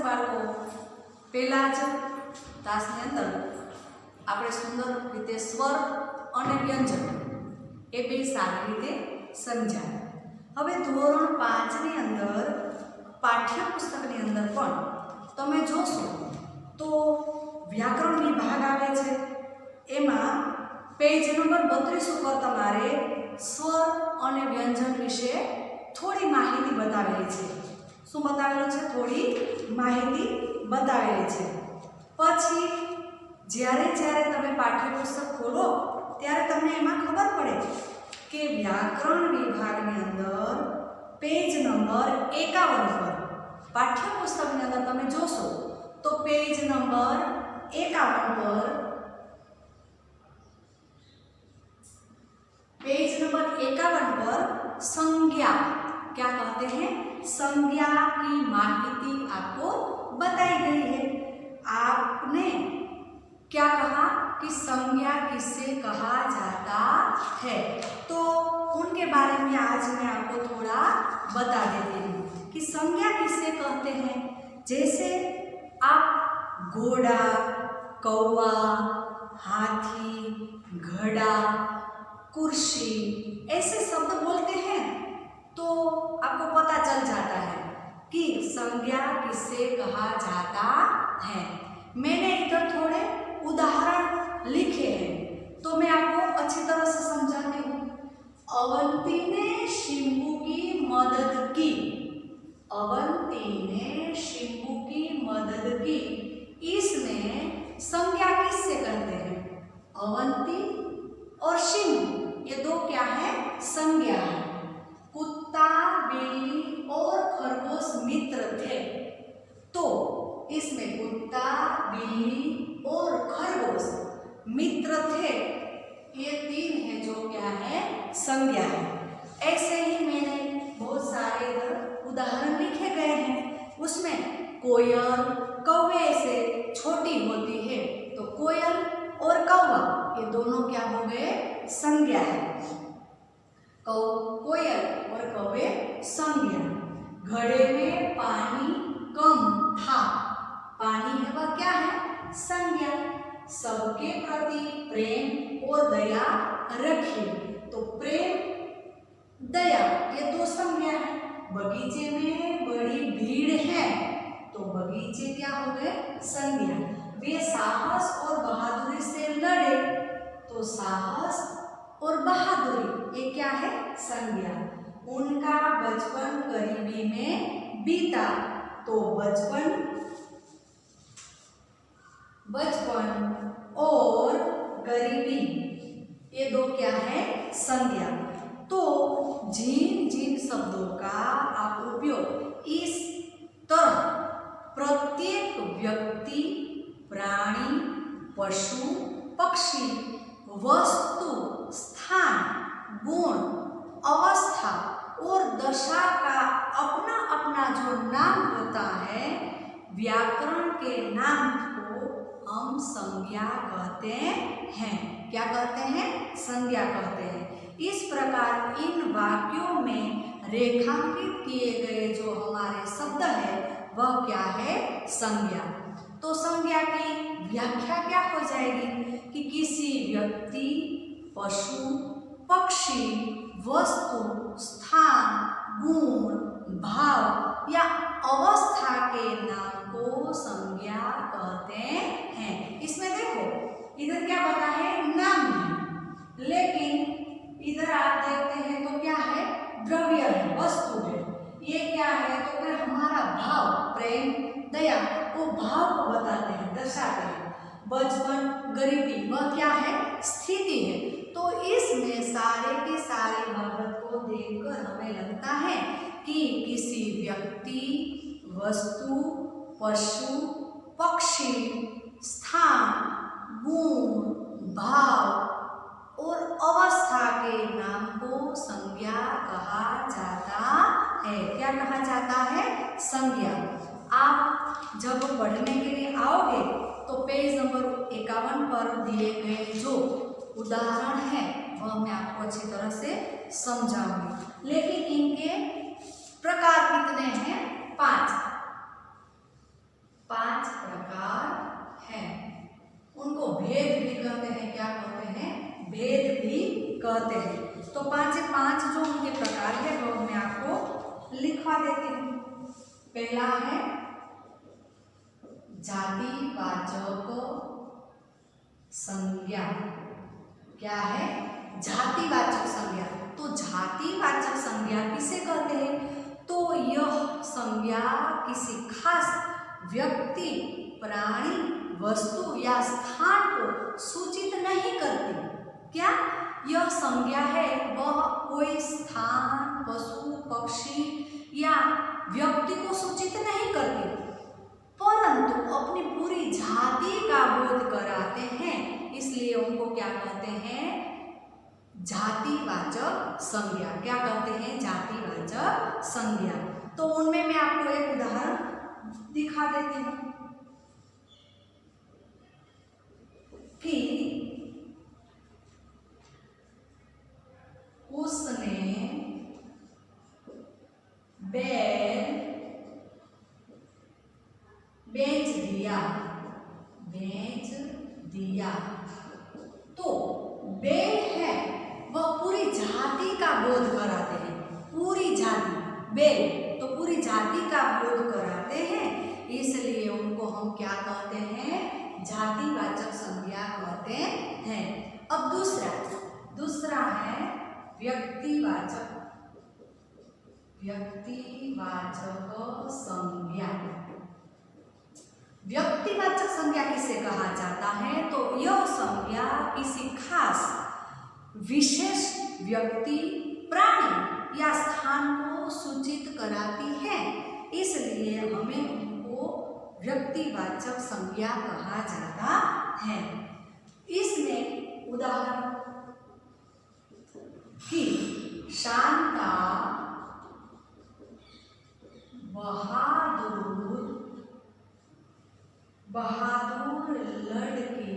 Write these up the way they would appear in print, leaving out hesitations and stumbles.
बाळको पहला ज तासनी अंदर आपणे सुंदर रीते स्वर अने व्यंजन ए बे सारी रीते समझाया। हवे धोरण 5 ની અંદર पाठ्यपुस्तकनी अंदर पण तमे जोशो तो व्याकरण विभाग आवे छे। एमां पेज नंबर 32 पर तमारे स्वर अने व्यंजन विषे थोड़ी माहिती बतावेली छे। शुं बतावेलुं छे? थोड़ी माहिती बतावेली छे। पछी ज्यारे ज्यारे तमे पाठ्यपुस्तक खोलो त्यारे तमने एमां खबर पड़े कि व्याकरण विभागनी अंदर पेज नंबर 51 पर पाठ्यपुस्तकनी अंदर तमे जोशो तो पेज नंबर 51 पर संज्ञा क्या कहते हैं, संज्ञा की माहिती आपको बताई गई है। आपने क्या कहा कि संज्ञा किससे कहा जाता है, तो उनके बारे में आज मैं आपको थोड़ा बता देती हूँ कि संज्ञा किससे कहते हैं। जैसे आप घोड़ा, कौवा, हाथी, घड़ा, कुर्सी ऐसे शब्द बोलते हैं तो आपको पता चल जाता है कि संज्ञा किससे कहा जाता है। मैंने इधर थोड़े उदाहरण लिखे हैं तो मैं आपको अच्छी तरह से समझाती हूँ। अवंती ने शिंबू की मदद की। अवंती ने शिंबू की मदद की, इसमें संज्ञा किससे कहते हैं? अवंती और शिंबू ये दो क्या है? संज्ञा है। कुत्ता, बिल्ली और खरगोश मित्र थे तो इसमें कुत्ता, बिल्ली और खरगोश मित्र थे, ये तीन है जो क्या है? संज्ञा है। ऐसे ही मैंने बहुत सारे उदाहरण लिखे गए हैं। उसमें कोयल कौवे से छोटी होती है तो कोयल और कौवा ये दोनों क्या हो गए? संज्ञा है। कोयल और कौवे संज्ञा। घड़े में पानी कम था, पानी है वह क्या है? संज्ञा। सबके प्रति प्रेम और दया रखिए तो प्रेम, दया ये दो संज्ञा है। बगीचे में बड़ी भीड़ है तो बगीचे क्या हो गए? संज्ञा। वे साहस और बहादुरी से लड़े तो साहस और बहादुरी ये क्या है? संज्ञा। उनका बचपन गरीबी में बीता तो बचपन और गरीबी ये दो क्या है? संज्ञा। तो जिन जिन शब्दों का आप उपयोग इस तरह प्रत्येक व्यक्ति, प्राणी, पशु, पक्षी, वस्तु, स्थान, गुण, अवस्था और दशा का अपना अपना जो नाम होता है, व्याकरण के नाम को हम संज्ञा कहते हैं। क्या कहते हैं? संज्ञा कहते हैं। इस प्रकार इन वाक्यों में रेखांकित किए गए जो हमारे शब्द है वह क्या है? संज्ञा। तो संज्ञा की व्याख्या क्या हो जाएगी कि किसी व्यक्ति, पशु, पक्षी, वस्तु, स्थान, गुण, भाव या अवस्था के नाम को संज्ञा कहते हैं। इसमें देखो इधर क्या बता है? नाम है, लेकिन इधर आप देखते हैं तो क्या है? द्रव्य है, वस्तु है। ये क्या है? तो फिर हमारा भाव, प्रेम, दया वो भाव को बताते हैं, दर्शाते हैं। बचपन, गरीबी वह क्या है? स्थिति है। तो इसमें सारे के सारे बाबत को देखकर हमें लगता है कि किसी व्यक्ति, वस्तु, पशु, पक्षी, स्थान, गुण, भाव और अवस्था के नाम को संज्ञा कहा जाता है। क्या कहा जाता है? संज्ञा। आप जब पढ़ने के लिए आओगे तो पेज नंबर 51 पर दिए गए जो उदाहरण है वह मैं आपको अच्छी तरह से समझाऊंगी। लेकिन इनके प्रकार कितने हैं? 5। लिखवा देती हूँ। पहला है जातिवाचक संज्ञा। क्या है? जातिवाचक संज्ञा। तो जातिवाचक संज्ञा किसे कहते हैं? तो यह संज्ञा किसी खास व्यक्ति, प्राणी, वस्तु या स्थान को सूचित नहीं करती। क्या यह संज्ञा है वह कोई स्थान, पशु, पक्षी या व्यक्ति को सूचित नहीं करती, परंतु अपनी पूरी जाति का बोध कराते हैं, इसलिए उनको क्या कहते हैं? जातिवाचक संज्ञा। क्या कहते हैं? जातिवाचक संज्ञा। तो उनमें मैं आपको एक उदाहरण दिखा देती हूँ कि उसने बैल बेच दिया। बेच दिया। तो बैल है वह पूरी जाति का बोध कराते हैं। पूरी जाति, बैल तो पूरी जाति का बोध कराते हैं, इसलिए उनको हम क्या कहते हैं? जातिवाचक संज्ञा कहते हैं। अब दूसरा है व्यक्तिवाचक संज्ञा। व्यक्तिवाचक संज्ञा किसे कहा जाता है? तो यह संज्ञा किसी खास विशेष व्यक्ति, प्राणी या स्थान को सूचित कराती है, इसलिए हमें उनको व्यक्तिवाचक संज्ञा कहा जाता है। इसमें उदाहरण कि शांता बहादुर लड़की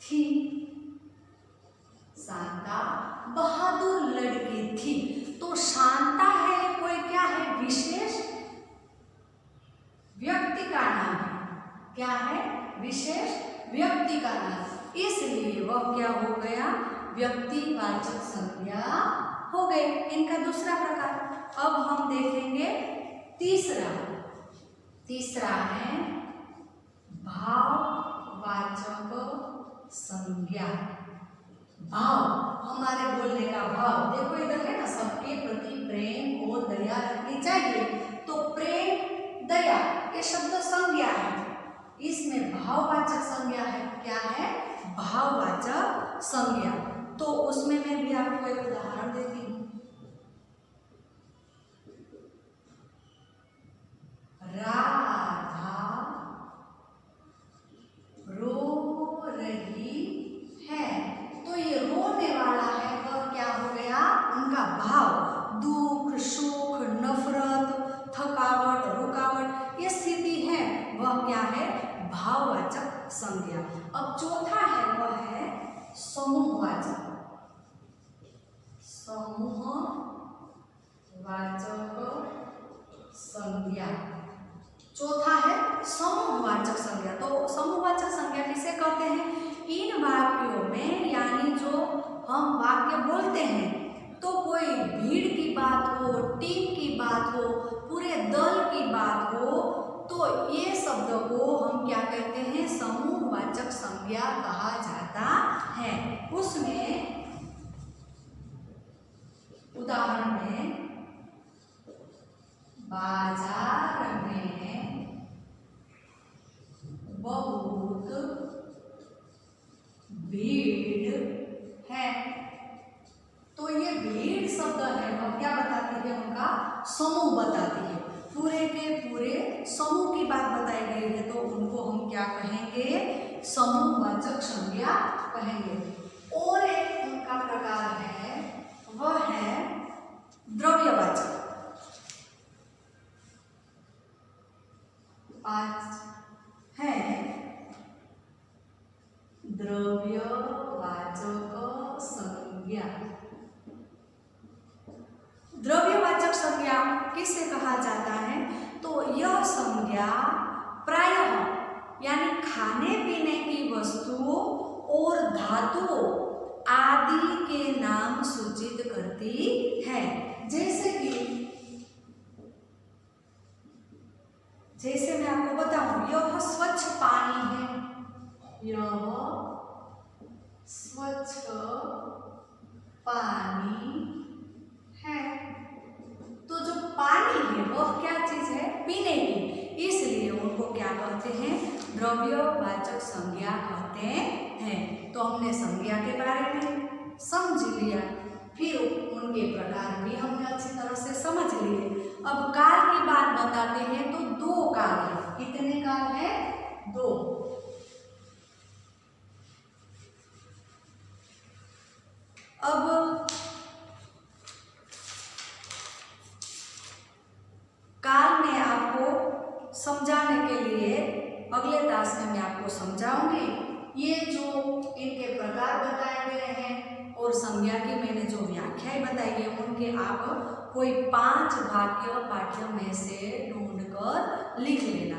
थी। शांता बहादुर लड़की थी। तो शांता है कोई क्या है? विशेष व्यक्ति का नाम है। क्या है? विशेष व्यक्ति का नाम, इसलिए वह क्या हो गया? व्यक्तिवाचक संज्ञा हो गई। इनका दूसरा प्रकार। अब हम देखेंगे तीसरा है भाववाचक संज्ञा। भाव, हमारे बोलने का भाव। देखो इधर है ना, सबके प्रति प्रेम और दया रखनी चाहिए। तो प्रेम, दया ये शब्द संज्ञा है, इसमें भाववाचक संज्ञा है। क्या है? भाववाचक संज्ञा। तो उसमें मैं भी आपको एक उदाहरण देती हूँ। राधा रो रही है। तो ये रोने वाला है वह क्या हो गया? उनका भाव, दुख, सुख, नफरत, थकावट, रुकावट, ये स्थिति है वह क्या है? भाववाचक संज्ञा। अब चौथा है वह है समूहवाचक संज्ञा। चौथा है समूहवाचक संज्ञा। तो समूहवाचक संज्ञा किसे कहते हैं? इन वाक्यों में, यानी जो हम वाक्य बोलते हैं, तो कोई भीड़ की बात हो, टीम की बात हो, पूरे दल की बात हो, तो ये शब्द को हम क्या कहते हैं? समूहवाचक संज्ञा कहा जाता है। उसमें उदाहरण में बाजार में बहुत भीड़ है। तो ये भीड़ शब्द है वह क्या बताती है? उनका समूह बताती है। पूरे के पूरे समूह की बात बताई गई है, तो उनको हम क्या कहेंगे? समूहवाचक संज्ञा कहेंगे। और एक उनका प्रकार है वह है द्रव्यवाचक। आज है द्रव्यवाचक संज्ञा। द्रव्यवाचक संज्ञा किसे कहा जाता है? तो यह संज्ञा प्रायः यानी खाने पीने की वस्तुओं और धातुओं आदि के नाम सूचित करती है। जैसे मैं आपको बताऊं, यह स्वच्छ पानी है, यह स्वच्छ पानी है। तो जो पानी है वह क्या चीज है? पीने की, इसलिए उनको क्या कहते हैं? द्रव्यवाचक संज्ञा कहते हैं। तो हमने संज्ञा के बारे में समझ लिया, फिर उनके प्रकार भी हमने अच्छी तरह से समझ लिए। अब काल की बात बताते हैं, तो दो काल है। कितने काल है? दो। अब काल में आपको समझाने के लिए अगले क्लास में मैं आपको समझाऊंगी। ये जो इनके प्रकार बताए गए हैं और संज्ञा की मैंने जो व्याख्याएं बताई है, उनके आप कोई 5 वाक्य पाठ्य में से ढूंढकर लिख लेना।